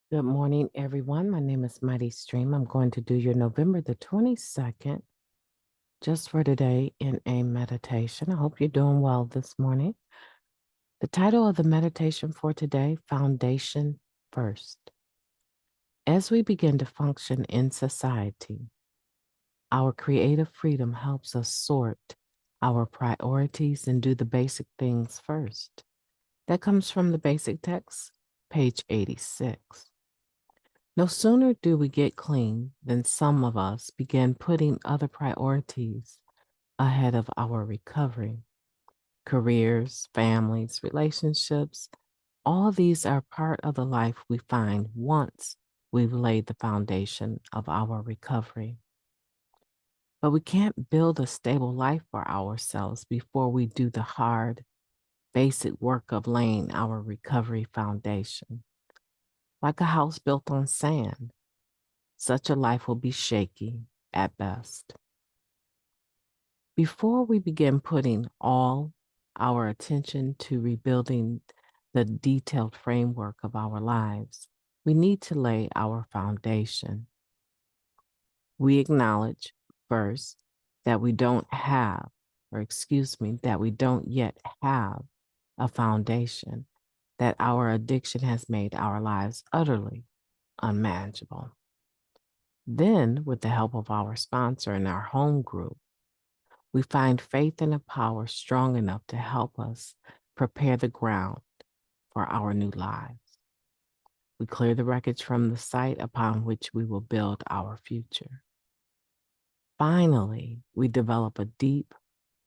Good morning, everyone. My name is MightyStream. I'm going to do your November the 22nd, just for today, in a meditation. I hope you're doing well this morning. The title of the meditation for today, Foundation First. As we begin to function in society, our creative freedom helps us sort our priorities and do the basic things first. That comes from the basic text, page 86. No sooner do we get clean than some of us begin putting other priorities ahead of our recovery. Careers, families, relationships, all these are part of the life we find once we've laid the foundation of our recovery. But we can't build a stable life for ourselves before we do the hard, basic work of laying our recovery foundation. Like a house built on sand, such a life will be shaky at best. Before we begin putting all our attention to rebuilding the detailed framework of our lives, we need to lay our foundation. We acknowledge first that we don't have, that we don't yet have a foundation, that our addiction has made our lives utterly unmanageable. Then, with the help of our sponsor and our home group, we find faith in a power strong enough to help us prepare the ground for our new lives. We clear the wreckage from the site upon which we will build our future. Finally, we develop a deep,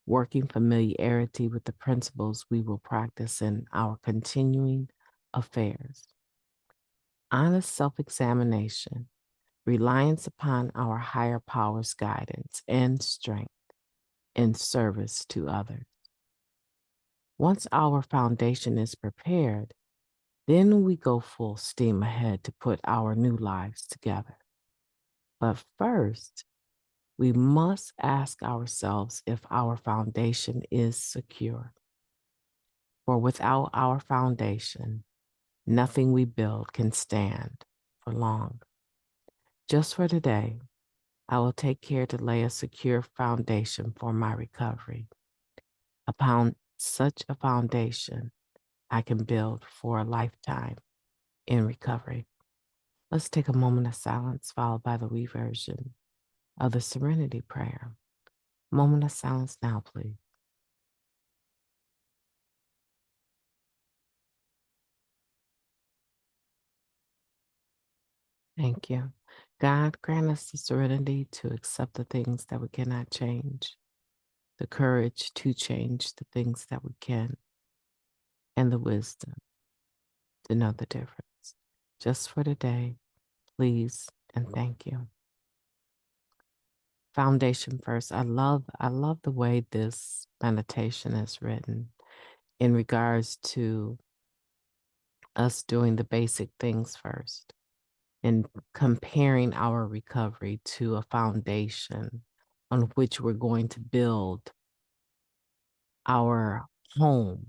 working familiarity with the principles we will practice in our continuing affairs. Honest self-examination, reliance upon our higher power's guidance and strength in service to others. Once our foundation is prepared, then we go full steam ahead to put our new lives together. But first, we must ask ourselves if our foundation is secure. For without our foundation, nothing we build can stand for long. Just for today, I will take care to lay a secure foundation for my recovery. Upon such a foundation, I can build for a lifetime in recovery. Let's take a moment of silence followed by the reversion of the Serenity Prayer. Moment of silence now, please. Thank you. God, grant us the serenity to accept the things that we cannot change, the courage to change the things that we can, and the wisdom to know the difference. Just for today, please and thank you. Foundation first. I love the way this meditation is written in regards to us doing the basic things first and comparing our recovery to a foundation on which we're going to build our home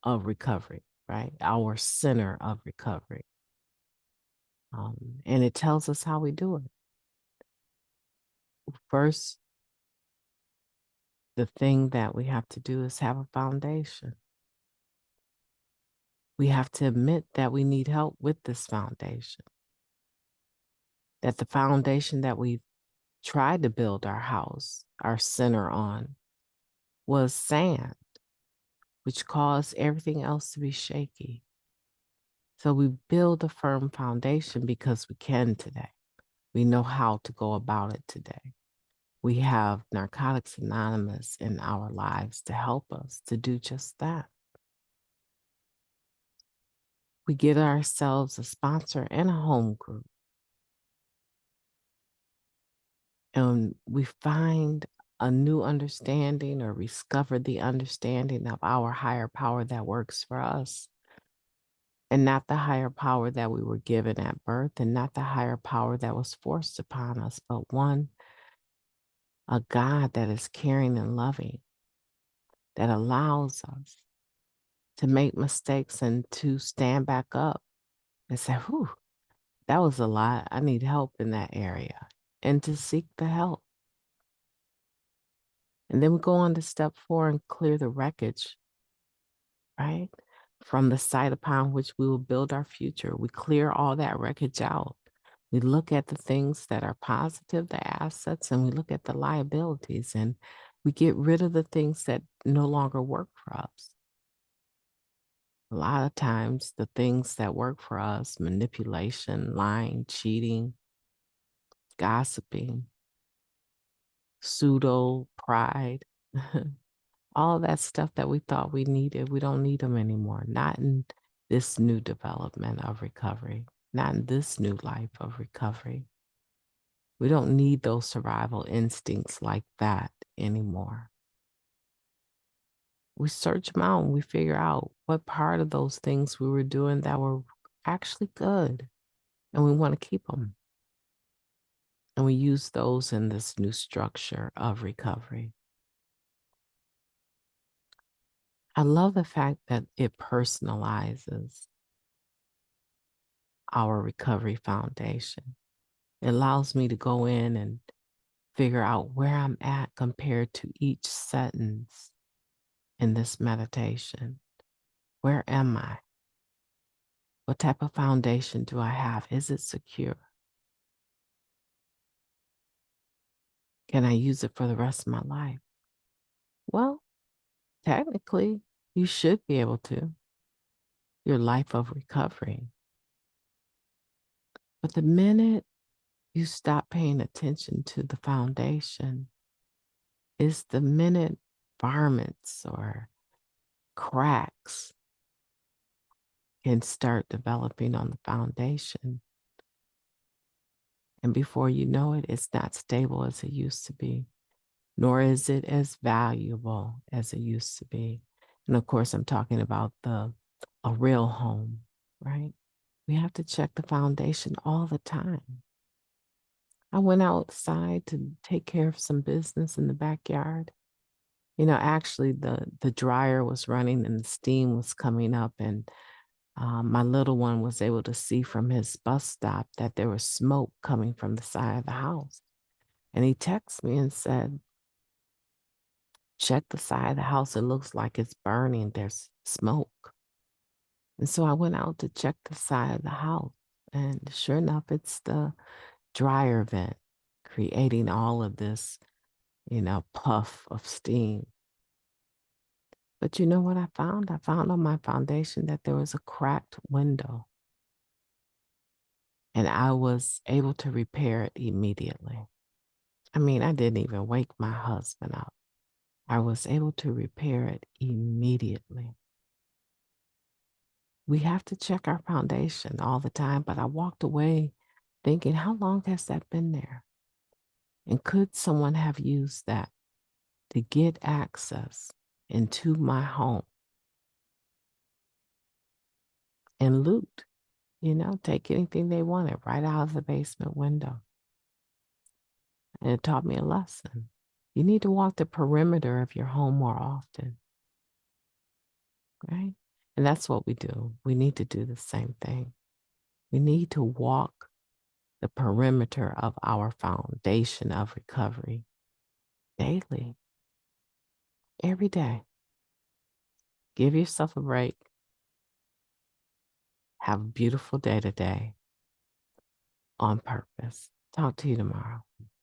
of recovery, right? Our center of recovery. And it tells us how we do it. First, the thing that we have to do is have a foundation. We have to admit that we need help with this foundation, that the foundation that we've tried to build our house, our center on, was sand, which caused everything else to be shaky. So we build a firm foundation because we can today. We know how to go about it today. We have Narcotics Anonymous in our lives to help us to do just that. We get ourselves a sponsor and a home group. And we find a new understanding or discover the understanding of our higher power that works for us. And not the higher power that we were given at birth, and not the higher power that was forced upon us, but a God that is caring and loving, that allows us to make mistakes and to stand back up and say, whew, That was a lot. I need help in that area and to seek the help. And then we go on to step 4 and clear the wreckage, right? From the site upon which we will build our future. We clear all that wreckage out. We look at the things that are positive, the assets, and we look at the liabilities, and we get rid of the things that no longer work for us. A lot of times, the things that work for us, manipulation, lying, cheating, gossiping, pseudo pride, all of that stuff that we thought we needed, we don't need them anymore. Not in this new development of recovery, not in this new life of recovery. We don't need those survival instincts like that anymore. We search them out and we figure out what part of those things we were doing that were actually good, and we want to keep them. And we use those in this new structure of recovery. I love the fact that it personalizes our recovery foundation. It allows me to go in and figure out where I'm at compared to each sentence in this meditation. Where am I? What type of foundation do I have? Is it secure? Can I use it for the rest of my life? Well, technically, you should be able to. Your life of recovery. But the minute you stop paying attention to the foundation is the minute varmints or cracks can start developing on the foundation. And before you know it, it's not stable as it used to be, nor is it as valuable as it used to be. And of course, I'm talking about a real home, right? We have to check the foundation all the time. I went outside to take care of some business in the backyard. Actually, the dryer was running and the steam was coming up, and my little one was able to see from his bus stop that there was smoke coming from the side of the house. And he texted me and said, check the side of the house. It looks like it's burning. There's smoke. And so I went out to check the side of the house. And sure enough, it's the dryer vent creating all of this, puff of steam. But you know what I found? I found on my foundation that there was a cracked window. And I was able to repair it immediately. I mean, I didn't even wake my husband up. I was able to repair it immediately. We have to check our foundation all the time, but I walked away thinking, how long has that been there? And could someone have used that to get access into my home and loot, take anything they wanted right out of the basement window? And it taught me a lesson. You need to walk the perimeter of your home more often, right? And that's what we do. We need to do the same thing. We need to walk the perimeter of our foundation of recovery daily, every day. Give yourself a break. Have a beautiful day today on purpose. Talk to you tomorrow.